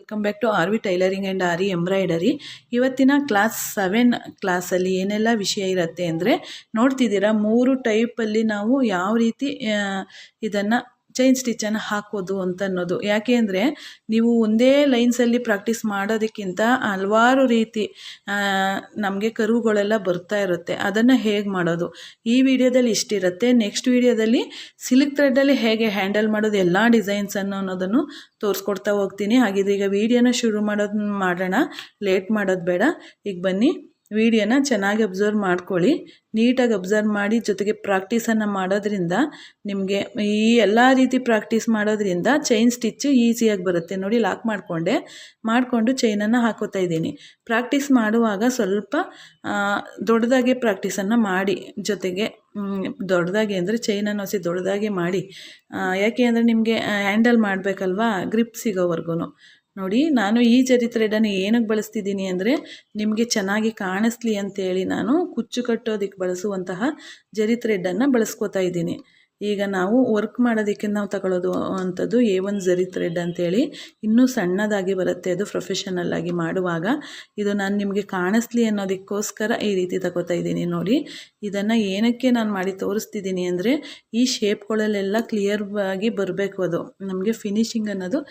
Welcome back to R V tailoring and aari embroidery. ಇವತ್ತಿನ class 7 ಕ್ಲಾಸಲ್ಲಿ ಏನೆಲ್ಲ ವಿಷಯ ಇರುತ್ತೆ ಅಂದರೆ, ನೋಡ್ತಿದ್ದೀರಾ 3 ಟೈಪಲ್ಲಿ ನಾವು ಯಾವ ರೀತಿ ಇದನ್ನು ಚೈನ್ ಸ್ಟಿಚ್ಚನ್ನು ಹಾಕೋದು ಅಂತ ಅನ್ನೋದು. ಯಾಕೆ ಅಂದರೆ ನೀವು ಒಂದೇ ಲೈನ್ಸಲ್ಲಿ ಪ್ರಾಕ್ಟೀಸ್ ಮಾಡೋದಕ್ಕಿಂತ ಹಲವಾರು ರೀತಿ ನಮಗೆ ಕರುವುಗಳೆಲ್ಲ ಬರ್ತಾ ಇರುತ್ತೆ. ಅದನ್ನು ಹೇಗೆ ಮಾಡೋದು ಈ ವಿಡಿಯೋದಲ್ಲಿ ಇಷ್ಟಿರುತ್ತೆ. ನೆಕ್ಸ್ಟ್ ವಿಡಿಯೋದಲ್ಲಿ ಸಿಲ್ಕ್ ಥ್ರೆಡ್ಡಲ್ಲಿ ಹೇಗೆ ಹ್ಯಾಂಡಲ್ ಮಾಡೋದು ಎಲ್ಲ ಡಿಸೈನ್ಸನ್ನು ಅನ್ನೋದನ್ನು ತೋರಿಸ್ಕೊಡ್ತಾ ಹೋಗ್ತೀನಿ. ಹಾಗಿದ್ರೆ ಈಗ ವಿಡಿಯೋನ ಶುರು ಮಾಡೋಣ, ಲೇಟ್ ಮಾಡೋದು ಬೇಡ. ಈಗ ಬನ್ನಿ, ವಿಡಿಯೋನ ಚೆನ್ನಾಗಿ ಅಬ್ಸರ್ವ್ ಮಾಡ್ಕೊಳ್ಳಿ, ನೀಟಾಗಿ ಅಬ್ಸರ್ವ್ ಮಾಡಿ. ಜೊತೆಗೆ ಪ್ರಾಕ್ಟೀಸನ್ನು ಮಾಡೋದ್ರಿಂದ ನಿಮಗೆ ಈ ಎಲ್ಲ ರೀತಿ ಪ್ರಾಕ್ಟೀಸ್ ಮಾಡೋದ್ರಿಂದ ಚೈನ್ ಸ್ಟಿಚ್ಚು ಈಸಿಯಾಗಿ ಬರುತ್ತೆ. ನೋಡಿ, ಲಾಕ್ ಮಾಡಿಕೊಂಡು ಚೈನನ್ನು ಹಾಕೋತಾ ಇದ್ದೀನಿ. ಪ್ರಾಕ್ಟೀಸ್ ಮಾಡುವಾಗ ಸ್ವಲ್ಪ ದೊಡ್ಡದಾಗಿ ಪ್ರಾಕ್ಟೀಸನ್ನು ಮಾಡಿ. ಜೊತೆಗೆ ದೊಡ್ಡದಾಗಿ ಅಂದರೆ ಚೈನನ್ನು ಹೊಸಿ ದೊಡ್ಡದಾಗಿ ಮಾಡಿ. ಯಾಕೆ ಅಂದರೆ ನಿಮಗೆ ಹ್ಯಾಂಡಲ್ ಮಾಡಬೇಕಲ್ವಾ, ಗ್ರಿಪ್ ಸಿಗೋವರೆಗೂ. ನೋಡಿ, ನಾನು ಈ ಜರಿ ಥ್ರೆಡನ್ನು ಏನಕ್ಕೆ ಬಳಸ್ತಿದ್ದೀನಿ ಅಂದರೆ ನಿಮಗೆ ಚೆನ್ನಾಗಿ ಕಾಣಿಸ್ಲಿ ಅಂತೇಳಿ ನಾನು ಕುಚ್ಚು ಕಟ್ಟೋದಕ್ಕೆ ಬಳಸುವಂತಹ ಜರಿ ಥ್ರೆಡನ್ನು ಬಳಸ್ಕೋತಾ ಇದ್ದೀನಿ. ಈಗ ನಾವು ವರ್ಕ್ ಮಾಡೋದಕ್ಕೆ ನಾವು ತಗೊಳ್ಳೋದು ಅಂಥದ್ದು A1 ಜರಿ ಥ್ರೆಡ್ ಅಂತೇಳಿ. ಇನ್ನೂ ಸಣ್ಣದಾಗಿ ಬರುತ್ತೆ ಅದು ಪ್ರೊಫೆಷನಲ್ಲಾಗಿ ಮಾಡುವಾಗ. ಇದು ನಾನು ನಿಮಗೆ ಕಾಣಿಸ್ಲಿ ಅನ್ನೋದಕ್ಕೋಸ್ಕರ ಈ ರೀತಿ ತಗೋತಾ ಇದ್ದೀನಿ. ನೋಡಿ, ಇದನ್ನು ಏನಕ್ಕೆ ನಾನು ಮಾಡಿ ತೋರಿಸ್ತಿದ್ದೀನಿ ಅಂದರೆ ಈ ಶೇಪ್ಗಳಲ್ಲೆಲ್ಲ ಕ್ಲಿಯರ್ ಆಗಿ ಬರಬೇಕು. ಅದು ನಮಗೆ ಫಿನಿಶಿಂಗ್ ಅನ್ನೋದು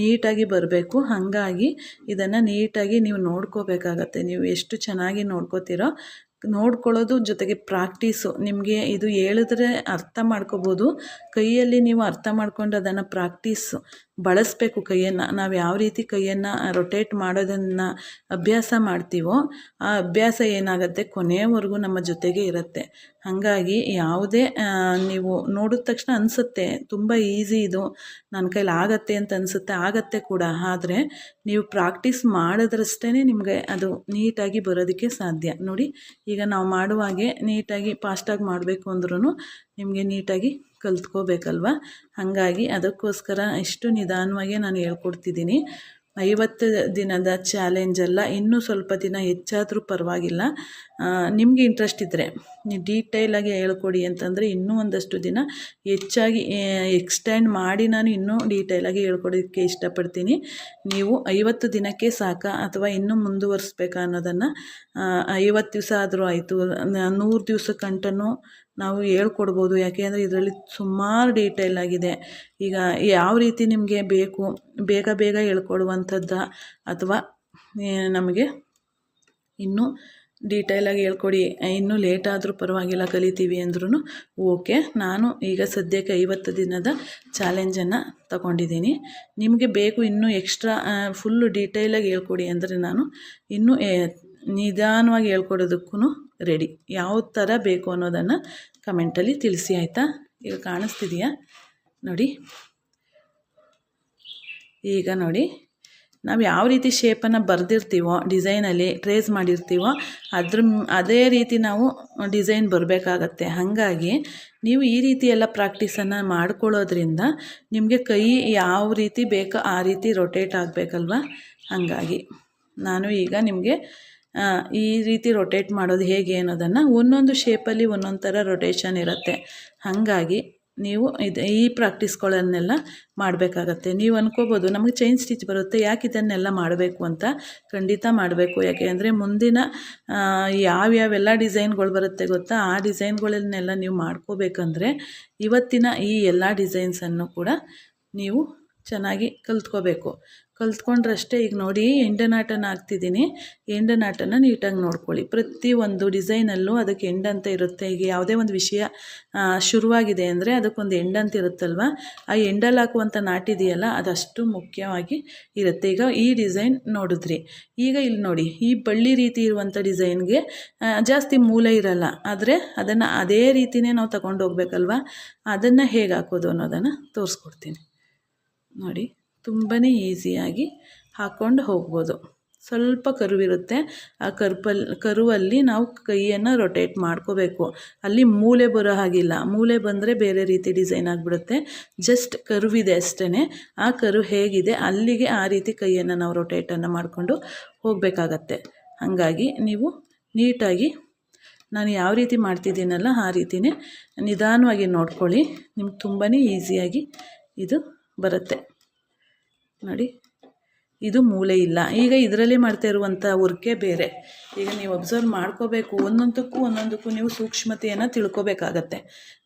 ನೀಟಾಗಿ ಬರಬೇಕು. ಹಾಗಾಗಿ ಇದನ್ನು ನೀಟಾಗಿ ನೀವು ನೋಡ್ಕೋಬೇಕಾಗತ್ತೆ. ನೀವು ಎಷ್ಟು ಚೆನ್ನಾಗಿ ನೋಡ್ಕೋತೀರೋ ನೋಡ್ಕೊಳ್ಳೋದು, ಜೊತೆಗೆ ಪ್ರಾಕ್ಟೀಸು. ನಿಮಗೆ ಇದು ಹೇಳಿದ್ರೆ ಅರ್ಥ ಮಾಡ್ಕೋಬೋದು, ಕೈಯಲ್ಲಿ ನೀವು ಅರ್ಥ ಮಾಡ್ಕೊಂಡು ಅದನ್ನು ಪ್ರಾಕ್ಟೀಸು ಬಳಸಬೇಕು. ಕೈಯನ್ನು ನಾವು ಯಾವ ರೀತಿ ಕೈಯನ್ನು ರೊಟೇಟ್ ಮಾಡೋದನ್ನು ಅಭ್ಯಾಸ ಮಾಡ್ತೀವೋ ಆ ಅಭ್ಯಾಸ ಏನಾಗುತ್ತೆ ಕೊನೆಯವರೆಗೂ ನಮ್ಮ ಜೊತೆಗೆ ಇರುತ್ತೆ. ಹಾಗಾಗಿ ಯಾವುದೇ ನೀವು ನೋಡಿದ ತಕ್ಷಣ ಅನಿಸುತ್ತೆ ತುಂಬ ಈಸಿ, ಇದು ನನ್ನ ಕೈಲಿ ಆಗತ್ತೆ ಅಂತ ಅನಿಸುತ್ತೆ, ಆಗತ್ತೆ ಕೂಡ. ಆದರೆ ನೀವು ಪ್ರಾಕ್ಟೀಸ್ ಮಾಡಿದ್ರಷ್ಟೇ ನಿಮಗೆ ಅದು ನೀಟಾಗಿ ಬರೋದಕ್ಕೆ ಸಾಧ್ಯ. ನೋಡಿ, ಈಗ ನಾವು ಮಾಡುವಾಗೆ ನೀಟಾಗಿ ಫಾಸ್ಟಾಗಿ ಮಾಡಬೇಕು ಅಂದ್ರೂ ನಿಮಗೆ ನೀಟಾಗಿ ಕಲ್ತ್ಕೋಬೇಕಲ್ವ. ಹಾಗಾಗಿ ಅದಕ್ಕೋಸ್ಕರ ಇಷ್ಟು ನಿಧಾನವಾಗಿ ನಾನು ಹೇಳ್ಕೊಡ್ತಿದ್ದೀನಿ. 50 ದಿನದ ಚಾಲೆಂಜಲ್ಲ, ಇನ್ನೂ ಸ್ವಲ್ಪ ದಿನ ಹೆಚ್ಚಾದರೂ ಪರವಾಗಿಲ್ಲ. ನಿಮಗೆ ಇಂಟ್ರೆಸ್ಟ್ ಇದ್ದರೆ ನೀವು ಡೀಟೇಲಾಗಿ ಹೇಳ್ಕೊಡಿ ಅಂತಂದರೆ ಇನ್ನೂ ಒಂದಷ್ಟು ದಿನ ಹೆಚ್ಚಾಗಿ ಎಕ್ಸ್ಟೆಂಡ್ ಮಾಡಿ ನಾನು ಇನ್ನೂ ಡೀಟೇಲಾಗಿ ಹೇಳ್ಕೊಡೋದಕ್ಕೆ ಇಷ್ಟಪಡ್ತೀನಿ. ನೀವು 50 ದಿನಕ್ಕೆ ಸಾಕಾ ಅಥವಾ ಇನ್ನೂ ಮುಂದುವರಿಸ್ಬೇಕಾ ಅನ್ನೋದನ್ನು 50 ದಿವಸ ಆದರೂ ಆಯಿತು, 100 ದಿವಸಕ್ಕಂಟೂ ನಾವು ಹೇಳ್ಕೊಡ್ಬೋದು. ಯಾಕೆ ಅಂದರೆ ಇದರಲ್ಲಿ ಸುಮಾರು ಡೀಟೇಲ್ ಆಗಿದೆ. ಈಗ ಯಾವ ರೀತಿ ನಿಮಗೆ ಬೇಕು, ಬೇಗ ಹೇಳ್ಕೊಡುವಂಥದ್ದ ಅಥವಾ ನಮಗೆ ಇನ್ನೂ ಡೀಟೇಲಾಗಿ ಹೇಳ್ಕೊಡಿ, ಇನ್ನೂ ಲೇಟ್ ಆದರೂ ಪರವಾಗಿಲ್ಲ ಕಲಿತೀವಿ ಅಂದ್ರೂ ಓಕೆ. ನಾನು ಈಗ ಸದ್ಯಕ್ಕೆ 50 ದಿನದ ಚಾಲೆಂಜನ್ನು ತಗೊಂಡಿದ್ದೀನಿ. ನಿಮಗೆ ಬೇಕು ಇನ್ನೂ ಎಕ್ಸ್ಟ್ರಾ ಫುಲ್ಲು ಡೀಟೇಲಾಗಿ ಹೇಳ್ಕೊಡಿ ಅಂದರೆ ನಾನು ಇನ್ನೂ ನಿಧಾನವಾಗಿ ಹೇಳ್ಕೊಡೋದಕ್ಕೂ ರೆಡಿ. ಯಾವ ಥರ ಬೇಕು ಅನ್ನೋದನ್ನು ಕಮೆಂಟಲ್ಲಿ ತಿಳಿಸಿ, ಆಯಿತಾ? ಈಗ ಕಾಣಿಸ್ತಿದೆಯಾ ನೋಡಿ. ಈಗ ನೋಡಿ, ನಾವು ಯಾವ ರೀತಿ ಶೇಪನ್ನು ಬರೆದಿರ್ತೀವೋ ಡಿಸೈನಲ್ಲಿ ಟ್ರೇಸ್ ಮಾಡಿರ್ತೀವೋ ಅದೇ ರೀತಿ ನಾವು ಡಿಸೈನ್ ಬರಬೇಕಾಗತ್ತೆ. ಹಾಗಾಗಿ ನೀವು ಈ ರೀತಿ ಎಲ್ಲ ಪ್ರಾಕ್ಟೀಸನ್ನು ಮಾಡ್ಕೊಳ್ಳೋದ್ರಿಂದ ನಿಮಗೆ ಕೈ ಯಾವ ರೀತಿ ಬೇಕೋ ಆ ರೀತಿ ರೊಟೇಟ್ ಆಗಬೇಕಲ್ವ. ಹಾಗಾಗಿ ನಾನು ಈಗ ನಿಮಗೆ ಈ ರೀತಿ ರೊಟೇಟ್ ಮಾಡೋದು ಹೇಗೆ ಅನ್ನೋದನ್ನು, ಒಂದೊಂದು ಶೇಪಲ್ಲಿ ಒಂದೊಂದು ಥರ ರೊಟೇಷನ್ ಇರುತ್ತೆ. ಹಾಗಾಗಿ ನೀವು ಈ ಪ್ರಾಕ್ಟೀಸ್ಗಳನ್ನೆಲ್ಲ ಮಾಡಬೇಕಾಗತ್ತೆ. ನೀವು ಅನ್ಕೋಬೋದು ನಮಗೆ ಚೈನ್ ಸ್ಟಿಚ್ ಬರುತ್ತೆ, ಯಾಕೆ ಇದನ್ನೆಲ್ಲ ಮಾಡಬೇಕು ಅಂತ. ಖಂಡಿತ ಮಾಡಬೇಕು. ಯಾಕೆ ಅಂದರೆ ಮುಂದಿನ ಯಾವ್ಯಾವೆಲ್ಲ ಡಿಸೈನ್ಗಳು ಬರುತ್ತೆ ಗೊತ್ತಾ, ಆ ಡಿಸೈನ್ಗಳನ್ನೆಲ್ಲ ನೀವು ಮಾಡ್ಕೋಬೇಕಂದ್ರೆ ಇವತ್ತಿನ ಈ ಎಲ್ಲ ಡಿಸೈನ್ಸನ್ನು ಕೂಡ ನೀವು ಚೆನ್ನಾಗಿ ಕಲ್ತ್ಕೊಂಡ್ರಷ್ಟೇ. ಈಗ ನೋಡಿ, ಎಂಡನಾಟನ್ನು ಹಾಕ್ತಿದ್ದೀನಿ. ಎಂಡನಾಟನ್ನು ನೀಟಾಗಿ ನೋಡ್ಕೊಳ್ಳಿ. ಪ್ರತಿಯೊಂದು ಡಿಸೈನಲ್ಲೂ ಅದಕ್ಕೆ ಎಂಡ್ ಅಂತ ಇರುತ್ತೆ. ಈಗ ಯಾವುದೇ ಒಂದು ವಿಷಯ ಶುರುವಾಗಿದೆ ಅಂದರೆ ಅದಕ್ಕೊಂದು ಎಂಡ್ ಅಂತ ಇರುತ್ತಲ್ವ. ಆ ಎಂಡಲ್ಲಿ ಹಾಕುವಂಥ ನಾಟಿದೆಯಲ್ಲ, ಅದಷ್ಟು ಮುಖ್ಯವಾಗಿ ಇರುತ್ತೆ. ಈಗ ಈ ಡಿಸೈನ್ ನೋಡಿದ್ರಿ, ಈಗ ಇಲ್ಲಿ ನೋಡಿ, ಈ ಬಳ್ಳಿ ರೀತಿ ಇರುವಂಥ ಡಿಸೈನ್ಗೆ ಜಾಸ್ತಿ ಮೂಲೆ ಇರಲ್ಲ. ಆದರೆ ಅದನ್ನು ಅದೇ ರೀತಿಯೇ ನಾವು ತಗೊಂಡು ಹೋಗ್ಬೇಕಲ್ವ. ಅದನ್ನು ಹೇಗೆ ಹಾಕೋದು ಅನ್ನೋದನ್ನು ತೋರಿಸ್ಕೊಡ್ತೀನಿ ನೋಡಿ. ತುಂಬಾ ಈಸಿಯಾಗಿ ಹಾಕ್ಕೊಂಡು ಹೋಗ್ಬೋದು. ಸ್ವಲ್ಪ ಕರುವಿರುತ್ತೆ, ಆ ಕರುವಲ್ಲಿ ನಾವು ಕೈಯನ್ನು ರೊಟೇಟ್ ಮಾಡ್ಕೋಬೇಕು. ಅಲ್ಲಿ ಮೂಲೆ ಬರೋ ಹಾಗಿಲ್ಲ, ಮೂಲೆ ಬಂದರೆ ಬೇರೆ ರೀತಿ ಡಿಸೈನ್ ಆಗಿಬಿಡುತ್ತೆ. ಜಸ್ಟ್ ಕರುವಿದೆ ಅಷ್ಟೇ, ಆ ಕರು ಹೇಗಿದೆ ಅಲ್ಲಿಗೆ ಆ ರೀತಿ ಕೈಯನ್ನು ನಾವು ರೊಟೇಟನ್ನು ಮಾಡಿಕೊಂಡು ಹೋಗಬೇಕಾಗತ್ತೆ. ಹಾಗಾಗಿ ನೀವು ನೀಟಾಗಿ ನಾನು ಯಾವ ರೀತಿ ಮಾಡ್ತಿದ್ದೀನಲ್ಲ ಆ ರೀತಿಯೇ ನಿಧಾನವಾಗಿ ನೋಡ್ಕೊಳ್ಳಿ. ನಿಮ್ಗೆ ತುಂಬಾ ಈಸಿಯಾಗಿ ಇದು ಬರುತ್ತೆ ನೋಡಿ. ಇದು ಮೂಲೆ ಇಲ್ಲ. ಈಗ ಇದರಲ್ಲಿ ಮಾಡ್ತಾ ಇರುವಂಥ ವರ್ಕೇ ಬೇರೆ. ಈಗ ನೀವು ಅಬ್ಸರ್ವ್ ಮಾಡ್ಕೋಬೇಕು, ಒಂದೊಂದಕ್ಕೂ ನೀವು ಸೂಕ್ಷ್ಮತೆಯನ್ನು ತಿಳ್ಕೊಬೇಕಾಗತ್ತೆ.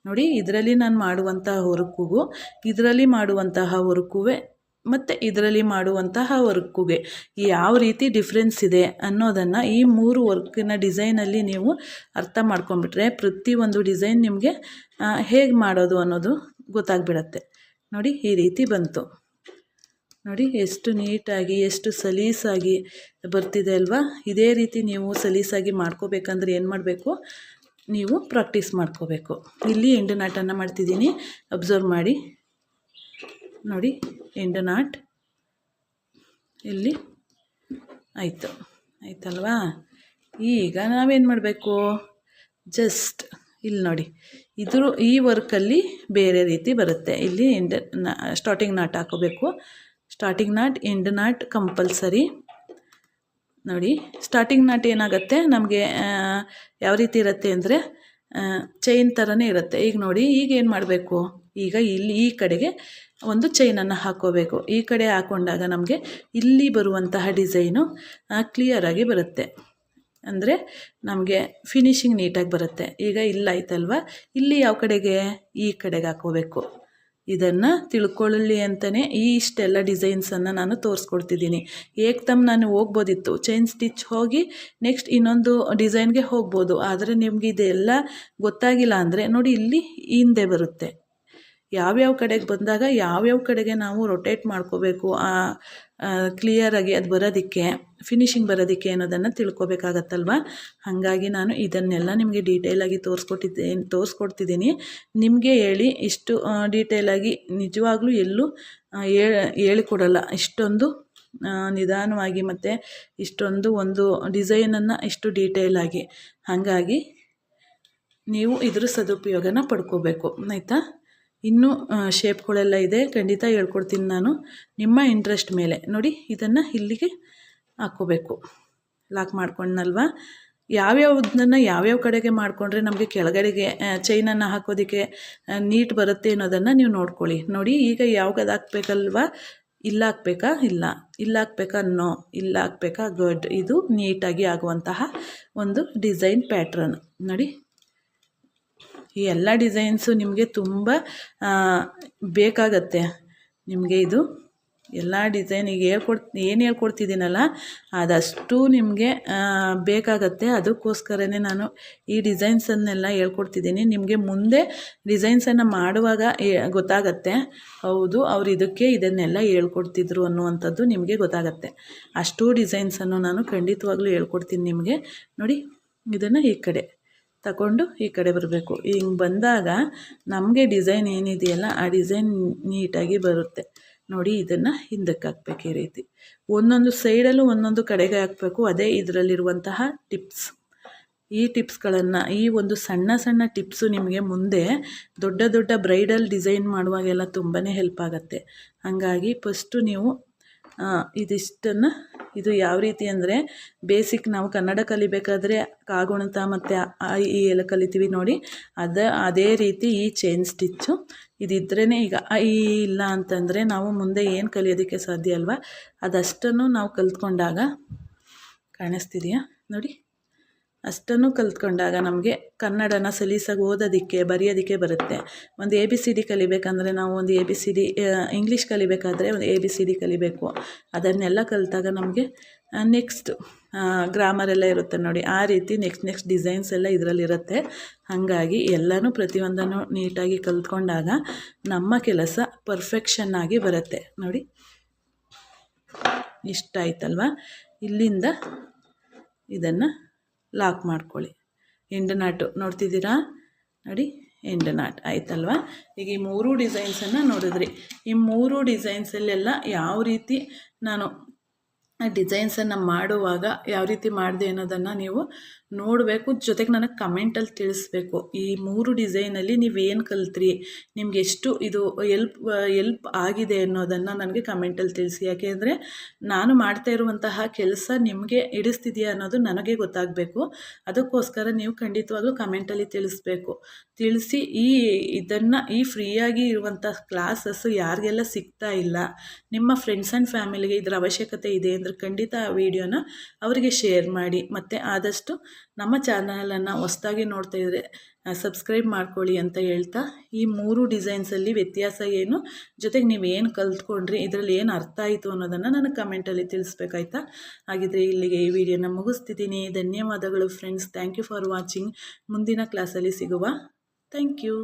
ನೋಡಿ, ಇದರಲ್ಲಿ ನಾನು ಮಾಡುವಂತಹ ವರ್ಕುಗೂ ಇದರಲ್ಲಿ ಮಾಡುವಂತಹ ವರ್ಕುವೆ ಮತ್ತು ಇದರಲ್ಲಿ ಮಾಡುವಂತಹ ವರ್ಕುಗೆ ಯಾವ ರೀತಿ ಡಿಫ್ರೆನ್ಸ್ ಇದೆ ಅನ್ನೋದನ್ನು ಈ 3 ವರ್ಕಿನ ಡಿಸೈನಲ್ಲಿ ನೀವು ಅರ್ಥ ಮಾಡ್ಕೊಂಡ್ಬಿಟ್ರೆ ಪ್ರತಿಯೊಂದು ಡಿಸೈನ್ ನಿಮಗೆ ಹೇಗೆ ಮಾಡೋದು ಅನ್ನೋದು ಗೊತ್ತಾಗ್ಬಿಡತ್ತೆ. ನೋಡಿ, ಈ ರೀತಿ ಬಂತು. ನೋಡಿ ಎಷ್ಟು ನೀಟಾಗಿ ಎಷ್ಟು ಸಲೀಸಾಗಿ ಬರ್ತಿದೆ ಅಲ್ವಾ. ಇದೇ ರೀತಿ ನೀವು ಸಲೀಸಾಗಿ ಮಾಡ್ಕೋಬೇಕಂದ್ರೆ ಏನು ಮಾಡಬೇಕು, ನೀವು ಪ್ರಾಕ್ಟೀಸ್ ಮಾಡ್ಕೋಬೇಕು. ಇಲ್ಲಿ ಎಂಡು ನಾಟನ್ನು ಮಾಡ್ತಿದ್ದೀನಿ, ಅಬ್ಸರ್ವ್ ಮಾಡಿ. ನೋಡಿ, ಎಂಡು ನಾಟ್ ಇಲ್ಲಿ ಆಯ್ತಲ್ವಾ. ಈಗ ನಾವೇನು ಮಾಡಬೇಕು, ಜಸ್ಟ್ ಇಲ್ಲಿ ನೋಡಿ, ಈ ವರ್ಕಲ್ಲಿ ಬೇರೆ ರೀತಿ ಬರುತ್ತೆ. ಇಲ್ಲಿ ಸ್ಟಾರ್ಟಿಂಗ್ ನಾಟ್ ಹಾಕೋಬೇಕು. Starting not, end not compulsory. ನೋಡಿ, ಸ್ಟಾರ್ಟಿಂಗ್ ನಾಟ್ ಏನಾಗುತ್ತೆ ನಮಗೆ ಯಾವ ರೀತಿ ಇರುತ್ತೆ ಅಂದರೆ ಚೈನ್ ಥರನೇ ಇರುತ್ತೆ. ಈಗ ನೋಡಿ, ಈಗ ಏನು ಮಾಡಬೇಕು, ಈಗ ಇಲ್ಲಿ ಈ ಕಡೆಗೆ ಒಂದು ಚೈನನ್ನು ಹಾಕ್ಕೋಬೇಕು. ಈ ಕಡೆ ಹಾಕ್ಕೊಂಡಾಗ ನಮಗೆ ಇಲ್ಲಿ ಬರುವಂತಹ ಡಿಸೈನು ಕ್ಲಿಯರಾಗಿ ಬರುತ್ತೆ. ಅಂದರೆ ನಮಗೆ ಫಿನಿಶಿಂಗ್ ನೀಟಾಗಿ ಬರುತ್ತೆ. ಈಗ ಇಲ್ಲಾಯ್ತಲ್ವ, ಇಲ್ಲಿ ಯಾವ ಕಡೆಗೆ, ಈ ಕಡೆಗೆ ಹಾಕ್ಕೋಬೇಕು. ಇದನ್ನು ತಿಳ್ಕೊಳ್ಳಲಿ ಅಂತಲೇ ಇಷ್ಟೆಲ್ಲ ಡಿಸೈನ್ಸನ್ನು ನಾನು ತೋರಿಸ್ಕೊಡ್ತಿದ್ದೀನಿ. ಏಕ್ದಮ್ ನಾನು ಹೋಗ್ಬೋದಿತ್ತು, ಚೈನ್ ಸ್ಟಿಚ್ ಹೋಗಿ ನೆಕ್ಸ್ಟ್ ಇನ್ನೊಂದು ಡಿಸೈನ್ಗೆ ಹೋಗ್ಬೋದು. ಆದರೆ ನಿಮಗೆ ಇದೆಲ್ಲ ಗೊತ್ತಾಗಿಲ್ಲ ಅಂದರೆ ನೋಡಿ, ಇಲ್ಲಿ ಹಿಂದೆ ಬರುತ್ತೆ. ಯಾವ್ಯಾವ ಕಡೆಗೆ ಬಂದಾಗ ಯಾವ್ಯಾವ ಕಡೆಗೆ ನಾವು ರೊಟೇಟ್ ಮಾಡ್ಕೋಬೇಕು ಕ್ಲಿಯರಾಗಿ ಅದು ಬರೋದಕ್ಕೆ, ಫಿನಿಶಿಂಗ್ ಬರೋದಕ್ಕೆ ಅನ್ನೋದನ್ನು ತಿಳ್ಕೊಬೇಕಾಗತ್ತಲ್ವ. ಹಾಗಾಗಿ ನಾನು ಇದನ್ನೆಲ್ಲ ನಿಮಗೆ ಡೀಟೇಲಾಗಿ ತೋರಿಸ್ಕೊಡ್ತಿದ್ದೀನಿ. ನಿಮಗೆ ಹೇಳಿ ಇಷ್ಟು ಡೀಟೇಲಾಗಿ ನಿಜವಾಗ್ಲೂ ಎಲ್ಲೂ ಹೇಳಿಕೊಡಲ್ಲ. ಇಷ್ಟೊಂದು ನಿಧಾನವಾಗಿ ಮತ್ತು ಇಷ್ಟೊಂದು ಒಂದು ಡಿಸೈನನ್ನು ಇಷ್ಟು ಡೀಟೇಲಾಗಿ. ಹಾಗಾಗಿ ನೀವು ಇದ್ರ ಸದುಪಯೋಗನ ಪಡ್ಕೋಬೇಕು, ಆಯಿತಾ. ಇನ್ನೂ ಶೇಪ್ಗಳೆಲ್ಲ ಇದೆ, ಖಂಡಿತ ಹೇಳ್ಕೊಡ್ತೀನಿ ನಾನು ನಿಮ್ಮ ಇಂಟ್ರೆಸ್ಟ್ ಮೇಲೆ. ನೋಡಿ, ಇದನ್ನು ಇಲ್ಲಿಗೆ ಹಾಕ್ಕೋಬೇಕು. ಲಾಕ್ ಮಾಡ್ಕೊಂಡಲ್ವ. ಯಾವ್ಯಾವುದನ್ನು ಯಾವ್ಯಾವ ಕಡೆಗೆ ಮಾಡಿಕೊಂಡ್ರೆ ನಮಗೆ ಕೆಳಗಡೆಗೆ ಚೈನನ್ನು ಹಾಕೋದಕ್ಕೆ ನೀಟ್ ಬರುತ್ತೆ ಅನ್ನೋದನ್ನು ನೀವು ನೋಡ್ಕೊಳ್ಳಿ. ನೋಡಿ, ಈಗ ಯಾವಾಗ ಹಾಕ್ಬೇಕಲ್ವ, ಇಲ್ಲ ಹಾಕ್ಬೇಕಾ, ಇಲ್ಲ ಹಾಕ್ಬೇಕಾ, ನೋ, ಇಲ್ಲ ಹಾಕ್ಬೇಕಾ, ಗುಡ್. ಇದು ನೀಟಾಗಿ ಆಗುವಂತಹ ಒಂದು ಡಿಸೈನ್ ಪ್ಯಾಟ್ರನ್. ನೋಡಿ, ಈ ಎಲ್ಲ ಡಿಸೈನ್ಸು ನಿಮಗೆ ತುಂಬ ಬೇಕಾಗತ್ತೆ. ನಿಮಗೆ ಇದು ಎಲ್ಲ ಡಿಸೈನ್ ಈಗ ಏನು ಹೇಳ್ಕೊಡ್ತಿದ್ದೀನಲ್ಲ ಅದಷ್ಟು ನಿಮಗೆ ಬೇಕಾಗತ್ತೆ. ಅದಕ್ಕೋಸ್ಕರನೇ ನಾನು ಈ ಡಿಸೈನ್ಸನ್ನೆಲ್ಲ ಹೇಳ್ಕೊಡ್ತಿದ್ದೀನಿ. ನಿಮಗೆ ಮುಂದೆ ಡಿಸೈನ್ಸನ್ನು ಮಾಡುವಾಗ ಗೊತ್ತಾಗತ್ತೆ, ಹೌದು ಅವ್ರು ಇದಕ್ಕೆ ಇದನ್ನೆಲ್ಲ ಹೇಳ್ಕೊಡ್ತಿದ್ರು ಅನ್ನುವಂಥದ್ದು ನಿಮಗೆ ಗೊತ್ತಾಗತ್ತೆ. ಅಷ್ಟು ಡಿಸೈನ್ಸನ್ನು ನಾನು ಖಂಡಿತವಾಗ್ಲೂ ಹೇಳ್ಕೊಡ್ತೀನಿ ನಿಮಗೆ. ನೋಡಿ, ಇದನ್ನು ಈ ಕಡೆ ತಗೊಂಡು ಈ ಕಡೆ ಬರಬೇಕು. ಹಿಂಗೆ ಬಂದಾಗ ನಮಗೆ ಡಿಸೈನ್ ಏನಿದೆಯಲ್ಲ ಆ ಡಿಸೈನ್ ನೀಟಾಗಿ ಬರುತ್ತೆ. ನೋಡಿ, ಇದನ್ನು ಹಿಂದಕ್ಕೆ ಹಾಕ್ಬೇಕು. ಈ ರೀತಿ ಒಂದೊಂದು ಸೈಡಲ್ಲೂ ಒಂದೊಂದು ಕಡೆಗೆ ಹಾಕಬೇಕು. ಅದೇ ಇದರಲ್ಲಿರುವಂತಹ ಟಿಪ್ಸ್. ಈ ಟಿಪ್ಸ್ಗಳನ್ನು, ಈ ಒಂದು ಸಣ್ಣ ಸಣ್ಣ ಟಿಪ್ಸು ನಿಮಗೆ ಮುಂದೆ ದೊಡ್ಡ ದೊಡ್ಡ ಬ್ರೈಡಲ್ ಡಿಸೈನ್ ಮಾಡುವಾಗೆಲ್ಲ ತುಂಬಾ ಹೆಲ್ಪ್ ಆಗುತ್ತೆ. ಹಾಗಾಗಿ ಫಸ್ಟು ನೀವು ಇದಿಷ್ಟನ್ನು, ಇದು ಯಾವ ರೀತಿ ಅಂದರೆ ಬೇಸಿಕ್ ನಾವು ಕನ್ನಡ ಕಲಿಬೇಕಾದ್ರೆ ಕಾಗುಣಿತ ಮತ್ತು ಈ ಎಲ್ಲ ಕಲಿತೀವಿ ನೋಡಿ, ಅದೇ ರೀತಿ ಈ ಚೈನ್ ಸ್ಟಿಚ್ಚು ಇದಿದ್ರೇ. ಈಗ ಈ ಇಲ್ಲ ಅಂತಂದರೆ ನಾವು ಮುಂದೆ ಏನು ಕಲಿಯೋದಕ್ಕೆ ಸಾಧ್ಯ ಅಲ್ವಾ. ಅದಷ್ಟನ್ನು ನಾವು ಕಲ್ತ್ಕೊಂಡಾಗ, ಕಾಣಿಸ್ತಿದೆಯಾ ನೋಡಿ, ಅಷ್ಟನ್ನು ಕಲ್ತ್ಕೊಂಡಾಗ ನಮಗೆ ಕನ್ನಡನ ಸಲೀಸಾಗಿ ಓದೋದಕ್ಕೆ ಬರೆಯೋದಕ್ಕೆ ಬರುತ್ತೆ. ಒಂದು ABCD ಕಲಿಬೇಕಂದ್ರೆ ನಾವು ಒಂದು ABCD, ಇಂಗ್ಲೀಷ್ ಕಲಿಬೇಕಾದ್ರೆ ಒಂದು ABCD ಕಲಿಬೇಕು. ಅದನ್ನೆಲ್ಲ ಕಲಿತಾಗ ನಮಗೆ ನೆಕ್ಸ್ಟ್ ಗ್ರಾಮರೆಲ್ಲ ಇರುತ್ತೆ ನೋಡಿ, ಆ ರೀತಿ ನೆಕ್ಸ್ಟ್ ಡಿಸೈನ್ಸ್ ಎಲ್ಲ ಇದರಲ್ಲಿರುತ್ತೆ. ಹಾಗಾಗಿ ಎಲ್ಲನೂ ಪ್ರತಿಯೊಂದನ್ನು ನೀಟಾಗಿ ಕಲ್ತ್ಕೊಂಡಾಗ ನಮ್ಮ ಕೆಲಸ ಪರ್ಫೆಕ್ಷನ್ ಆಗಿ ಬರುತ್ತೆ. ನೋಡಿ, ಇಷ್ಟ ಆಯ್ತಲ್ವ. ಇಲ್ಲಿಂದ ಇದನ್ನು ಲಾಕ್ ಮಾಡ್ಕೊಳ್ಳಿ. ಎಂಡ್ ನಾಟು ನೋಡ್ತಿದ್ದೀರಾ ನೋಡಿ, ಎಂಡ್ ನಾಟ್ ಆಯ್ತಲ್ವ. ಈಗ ಈ 3 ಡಿಸೈನ್ಸನ್ನು ನೋಡಿದ್ರಿ. ಈ 3 ಡಿಸೈನ್ಸಲ್ಲೆಲ್ಲ ಯಾವ ರೀತಿ ನಾನು ಡಿಸೈನ್ಸನ್ನು ಮಾಡುವಾಗ ಯಾವ ರೀತಿ ಮಾಡಿದೆ ಅನ್ನೋದನ್ನು ನೀವು ನೋಡಬೇಕು, ಜೊತೆಗೆ ನನಗೆ ಕಮೆಂಟಲ್ಲಿ ತಿಳಿಸ್ಬೇಕು. ಈ 3 ಡಿಸೈನಲ್ಲಿ ನೀವೇನು ಕಲ್ತ್ರಿ, ನಿಮ್ಗೆ ಎಷ್ಟು ಇದು ಎಲ್ಪ್ ಆಗಿದೆ ಅನ್ನೋದನ್ನು ನನಗೆ ಕಮೆಂಟಲ್ಲಿ ತಿಳಿಸಿ. ಯಾಕೆಂದರೆ ನಾನು ಮಾಡ್ತಾ ಇರುವಂತಹ ಕೆಲಸ ನಿಮಗೆ ಹಿಡಿಸ್ತಿದೆಯಾ ಅನ್ನೋದು ನನಗೆ ಗೊತ್ತಾಗಬೇಕು. ಅದಕ್ಕೋಸ್ಕರ ನೀವು ಖಂಡಿತವಾಗ್ಲೂ ಕಮೆಂಟಲ್ಲಿ ತಿಳಿಸ್ಬೇಕು. ತಿಳಿಸಿ ಈ ಫ್ರೀಯಾಗಿ ಇರುವಂಥ ಕ್ಲಾಸಸ್ಸು ಯಾರಿಗೆಲ್ಲ ಸಿಗ್ತಾ ಇಲ್ಲ, ನಿಮ್ಮ ಫ್ರೆಂಡ್ಸ್ ಆ್ಯಂಡ್ ಫ್ಯಾಮಿಲಿಗೆ ಇದರ ಅವಶ್ಯಕತೆ ಇದೆ ಅಂದರೆ ಖಂಡಿತ ಆ ವಿಡಿಯೋನ ಅವರಿಗೆ ಶೇರ್ ಮಾಡಿ. ಮತ್ತು ಆದಷ್ಟು ನಮ್ಮ ಚಾನಲನ್ನು ಹೊಸ್ದಾಗಿ ನೋಡ್ತಾ ಇದ್ದರೆ ಸಬ್ಸ್ಕ್ರೈಬ್ ಮಾಡ್ಕೊಳ್ಳಿ ಅಂತ ಹೇಳ್ತಾ, ಈ 3 ಡಿಸೈನ್ಸಲ್ಲಿ ವ್ಯತ್ಯಾಸ ಏನು, ಜೊತೆಗೆ ನೀವೇನು ಕಲ್ತ್ಕೊಂಡ್ರಿ, ಇದರಲ್ಲಿ ಏನು ಅರ್ಥ ಆಯಿತು ಅನ್ನೋದನ್ನು ನನಗೆ ಕಮೆಂಟಲ್ಲಿ ತಿಳಿಸ್ಬೇಕಾಯ್ತಾ. ಹಾಗಿದ್ರೆ ಇಲ್ಲಿಗೆ ಈ ವಿಡಿಯೋನ ಮುಗಿಸ್ತಿದ್ದೀನಿ. ಧನ್ಯವಾದಗಳು friends. Thank you for watching. ಮುಂದಿನ ಕ್ಲಾಸಲ್ಲಿ ಸಿಗುವ. Thank you.